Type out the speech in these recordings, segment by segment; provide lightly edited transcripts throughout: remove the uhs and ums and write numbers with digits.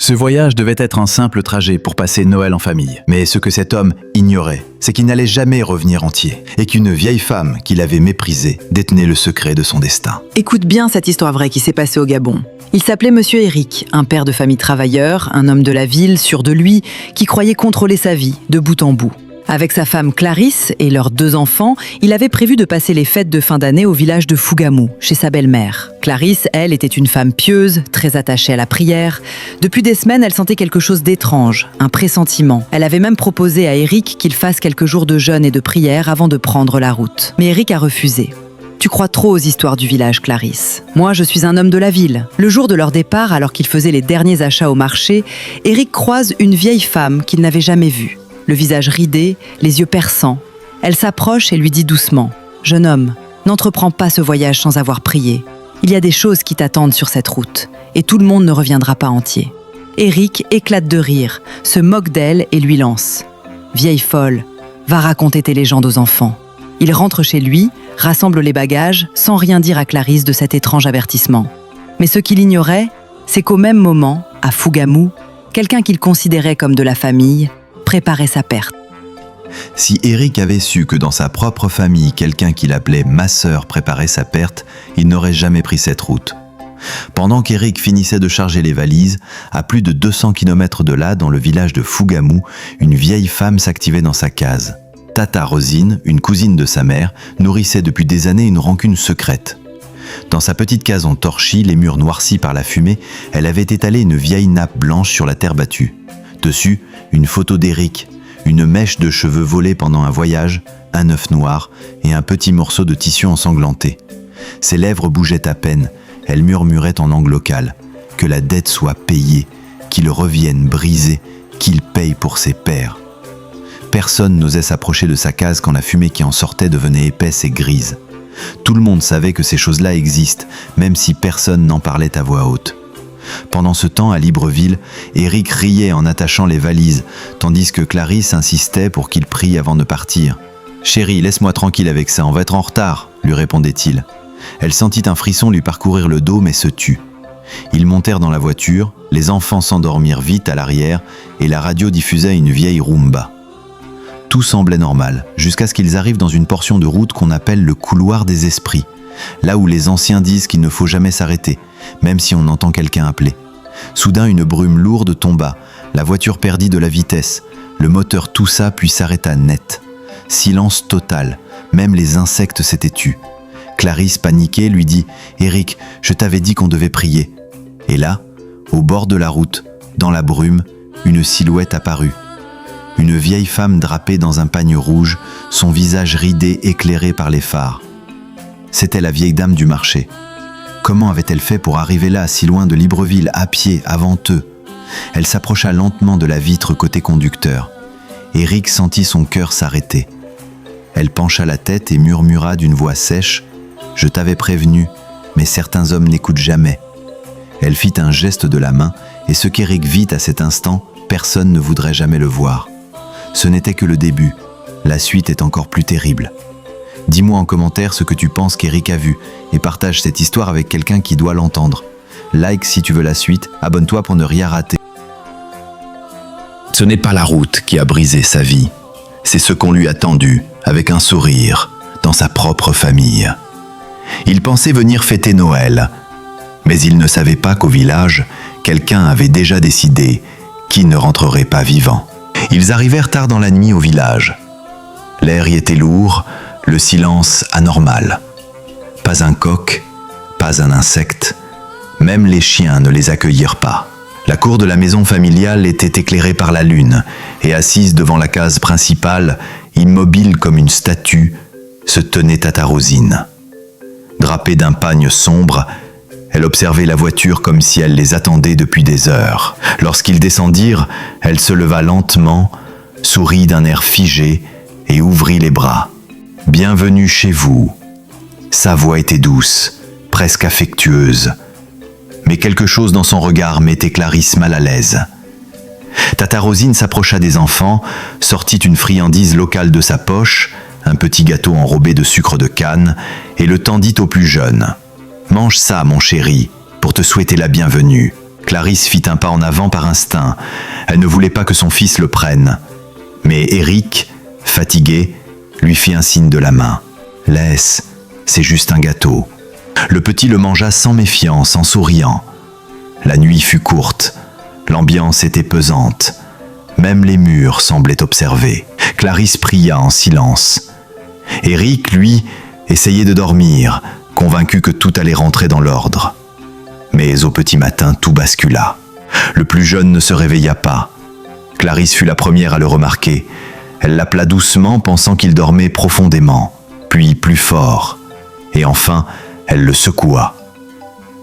Ce voyage devait être un simple trajet pour passer Noël en famille. Mais ce que cet homme ignorait, c'est qu'il n'allait jamais revenir entier et qu'une vieille femme qu'il avait méprisée détenait le secret de son destin. Écoute bien cette histoire vraie qui s'est passée au Gabon. Il s'appelait Monsieur Eric, un père de famille travailleur, un homme de la ville, sûr de lui, qui croyait contrôler sa vie de bout en bout. Avec sa femme Clarisse et leurs 2 enfants, il avait prévu de passer les fêtes de fin d'année au village de Fougamou, chez sa belle-mère. Clarisse, elle, était une femme pieuse, très attachée à la prière. Depuis des semaines, elle sentait quelque chose d'étrange, un pressentiment. Elle avait même proposé à Eric qu'il fasse quelques jours de jeûne et de prière avant de prendre la route. Mais Eric a refusé. Tu crois trop aux histoires du village, Clarisse. Moi, je suis un homme de la ville. Le jour de leur départ, alors qu'ils faisaient les derniers achats au marché, Eric croise une vieille femme qu'il n'avait jamais vue. Le visage ridé, les yeux perçants. Elle s'approche et lui dit doucement « Jeune homme, n'entreprends pas ce voyage sans avoir prié. Il y a des choses qui t'attendent sur cette route, et tout le monde ne reviendra pas entier. » Eric éclate de rire, se moque d'elle et lui lance « Vieille folle, va raconter tes légendes aux enfants. » Il rentre chez lui, rassemble les bagages, sans rien dire à Clarisse de cet étrange avertissement. Mais ce qu'il ignorait, c'est qu'au même moment, à Fougamou, quelqu'un qu'il considérait comme de la famille préparait sa perte. Si Eric avait su que dans sa propre famille, quelqu'un qu'il appelait ma sœur préparait sa perte, il n'aurait jamais pris cette route. Pendant qu'Eric finissait de charger les valises, à plus de 200 km de là, dans le village de Fougamou, une vieille femme s'activait dans sa case. Tata Rosine, une cousine de sa mère, nourrissait depuis des années une rancune secrète. Dans sa petite case en torchis, les murs noircis par la fumée, elle avait étalé une vieille nappe blanche sur la terre battue. Dessus, une photo d'Eric, une mèche de cheveux volés pendant un voyage, un œuf noir et un petit morceau de tissu ensanglanté. Ses lèvres bougeaient à peine, elle murmurait en langue locale « Que la dette soit payée, qu'il revienne brisé, qu'il paye pour ses pères ». Personne n'osait s'approcher de sa case quand la fumée qui en sortait devenait épaisse et grise. Tout le monde savait que ces choses-là existent, même si personne n'en parlait à voix haute. Pendant ce temps, à Libreville, Eric riait en attachant les valises, tandis que Clarisse insistait pour qu'il prie avant de partir. « Chérie, laisse-moi tranquille avec ça, on va être en retard », lui répondait-il. Elle sentit un frisson lui parcourir le dos, mais se tut. Ils montèrent dans la voiture, les enfants s'endormirent vite à l'arrière, et la radio diffusait une vieille rumba. Tout semblait normal, jusqu'à ce qu'ils arrivent dans une portion de route qu'on appelle le couloir des esprits, là où les anciens disent qu'il ne faut jamais s'arrêter, même si on entend quelqu'un appeler. Soudain, une brume lourde tomba, la voiture perdit de la vitesse, le moteur toussa puis s'arrêta net. Silence total, même les insectes s'étaient tus. Clarisse, paniquée, lui dit « Eric, je t'avais dit qu'on devait prier. » Et là, au bord de la route, dans la brume, une silhouette apparut. Une vieille femme drapée dans un pagne rouge, son visage ridé éclairé par les phares. C'était la vieille dame du marché. Comment avait-elle fait pour arriver là, si loin de Libreville, à pied, avant eux? Elle s'approcha lentement de la vitre côté conducteur. Eric sentit son cœur s'arrêter. Elle pencha la tête et murmura d'une voix sèche « Je t'avais prévenu, mais certains hommes n'écoutent jamais. » Elle fit un geste de la main, et ce qu'Eric vit à cet instant, personne ne voudrait jamais le voir. Ce n'était que le début. La suite est encore plus terrible. Dis-moi en commentaire ce que tu penses qu'Eric a vu et partage cette histoire avec quelqu'un qui doit l'entendre. Like si tu veux la suite, abonne-toi pour ne rien rater. Ce n'est pas la route qui a brisé sa vie. C'est ce qu'on lui a tendu, avec un sourire, dans sa propre famille. Il pensait venir fêter Noël, mais il ne savait pas qu'au village, quelqu'un avait déjà décidé qu'il ne rentrerait pas vivant. Ils arrivèrent tard dans la nuit au village. L'air y était lourd, le silence anormal. Pas un coq, pas un insecte, même les chiens ne les accueillirent pas. La cour de la maison familiale était éclairée par la lune, et assise devant la case principale, immobile comme une statue, se tenait Tata Rosine. Drapée d'un pagne sombre, elle observait la voiture comme si elle les attendait depuis des heures. Lorsqu'ils descendirent, elle se leva lentement, sourit d'un air figé et ouvrit les bras. « Bienvenue chez vous ». Sa voix était douce, presque affectueuse. Mais quelque chose dans son regard mettait Clarisse mal à l'aise. Tata Rosine s'approcha des enfants, sortit une friandise locale de sa poche, un petit gâteau enrobé de sucre de canne, et le tendit au plus jeune. « Mange ça, mon chéri, pour te souhaiter la bienvenue. » Clarisse fit un pas en avant par instinct. Elle ne voulait pas que son fils le prenne. Mais Éric, fatigué, lui fit un signe de la main. « Laisse, c'est juste un gâteau. » Le petit le mangea sans méfiance, en souriant. La nuit fut courte. L'ambiance était pesante. Même les murs semblaient observer. Clarisse pria en silence. Éric, lui, essayait de dormir, convaincu que tout allait rentrer dans l'ordre. Mais au petit matin, tout bascula. Le plus jeune ne se réveilla pas. Clarisse fut la première à le remarquer. Elle l'appela doucement, pensant qu'il dormait profondément, puis plus fort. Et enfin, elle le secoua.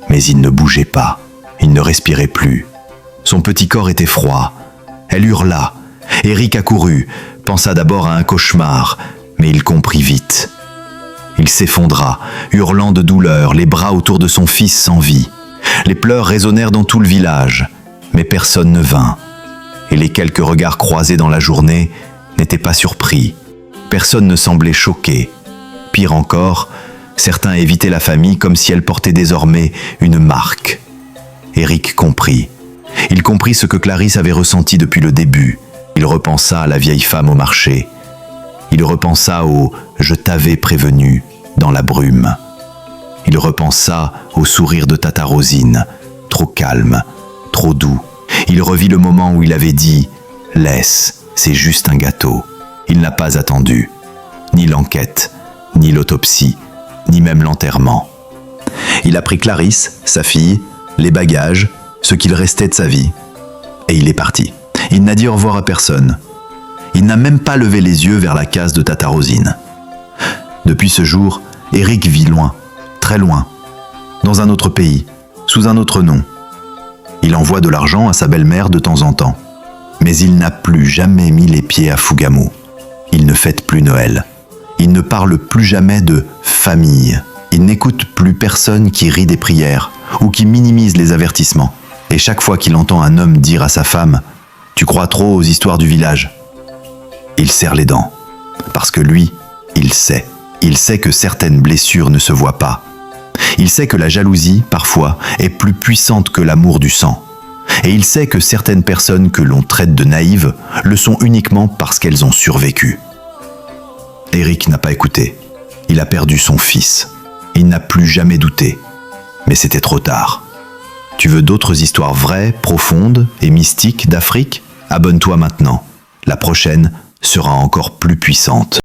Mais il ne bougeait pas, il ne respirait plus. Son petit corps était froid. Elle hurla. Éric accourut, pensa d'abord à un cauchemar, mais il comprit vite. Il s'effondra, hurlant de douleur, les bras autour de son fils sans vie. Les pleurs résonnèrent dans tout le village, mais personne ne vint. Et les quelques regards croisés dans la journée n'étaient pas surpris. Personne ne semblait choqué. Pire encore, certains évitaient la famille comme si elle portait désormais une marque. Éric comprit. Il comprit ce que Clarisse avait ressenti depuis le début. Il repensa à la vieille femme au marché. Il repensa au « je t'avais prévenu » dans la brume. Il repensa au sourire de Tata Rosine, trop calme, trop doux. Il revit le moment où il avait dit « laisse, c'est juste un gâteau ». Il n'a pas attendu, ni l'enquête, ni l'autopsie, ni même l'enterrement. Il a pris Clarisse, sa fille, les bagages, ce qu'il restait de sa vie, et il est parti. Il n'a dit au revoir à personne. Il n'a même pas levé les yeux vers la case de Tata Rosine. Depuis ce jour, Éric vit loin, très loin, dans un autre pays, sous un autre nom. Il envoie de l'argent à sa belle-mère de temps en temps. Mais il n'a plus jamais mis les pieds à Fougamou. Il ne fête plus Noël. Il ne parle plus jamais de famille. Il n'écoute plus personne qui rit des prières ou qui minimise les avertissements. Et chaque fois qu'il entend un homme dire à sa femme « Tu crois trop aux histoires du village », il serre les dents. Parce que lui, il sait. Il sait que certaines blessures ne se voient pas. Il sait que la jalousie, parfois, est plus puissante que l'amour du sang. Et il sait que certaines personnes que l'on traite de naïves le sont uniquement parce qu'elles ont survécu. Éric n'a pas écouté. Il a perdu son fils. Il n'a plus jamais douté. Mais c'était trop tard. Tu veux d'autres histoires vraies, profondes et mystiques d'Afrique ? Abonne-toi maintenant. La prochaine sera encore plus puissante.